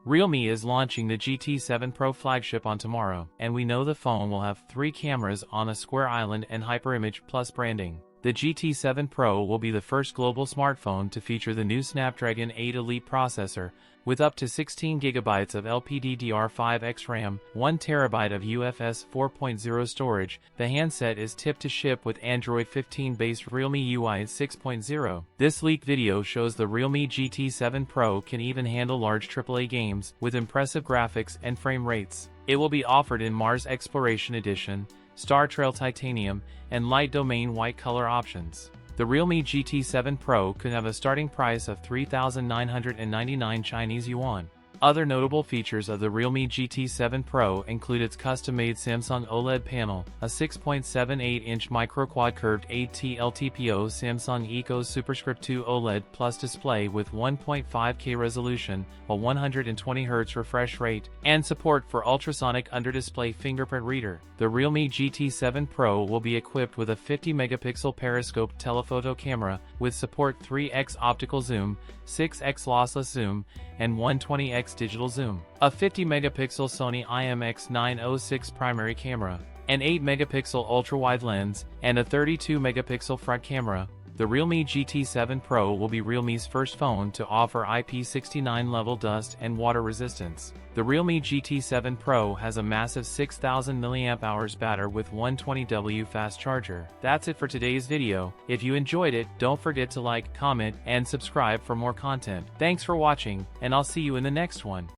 Realme is launching the GT 7 Pro flagship on tomorrow, and we know the phone will have 3 cameras on a square island and HyperImage Plus branding. The GT 7 Pro will be the first global smartphone to feature the new Snapdragon 8 Elite processor, with up to 16GB of LPDDR5X RAM, 1TB of UFS 4.0 storage. The handset is tipped to ship with Android 15-based Realme UI 6.0. This leaked video shows the Realme GT 7 Pro can even handle large AAA games, with impressive graphics and frame rates. It will be offered in Mars Exploration Edition, Star Trail Titanium, and Light Domain white color options. The Realme GT 7 Pro could have a starting price of 3,999 Chinese yuan. Other notable features of the Realme GT 7 Pro include its custom-made Samsung OLED panel, a 6.78-inch micro-quad curved 8T LTPO Samsung Eco Superscript 2 OLED Plus display with 1.5K resolution, a 120Hz refresh rate, and support for ultrasonic under-display fingerprint reader. The Realme GT 7 Pro will be equipped with a 50-megapixel periscope telephoto camera, with support 3x optical zoom, 6x lossless zoom, and 120x digital zoom, a 50-megapixel Sony IMX906 primary camera, an 8-megapixel ultra-wide lens, and a 32-megapixel front camera. The Realme GT 7 Pro will be Realme's first phone to offer IP69 level dust and water resistance. The Realme GT 7 Pro has a massive 6000 mAh battery with 120W fast charger. That's it for today's video. If you enjoyed it, don't forget to like, comment, and subscribe for more content. Thanks for watching, and I'll see you in the next one.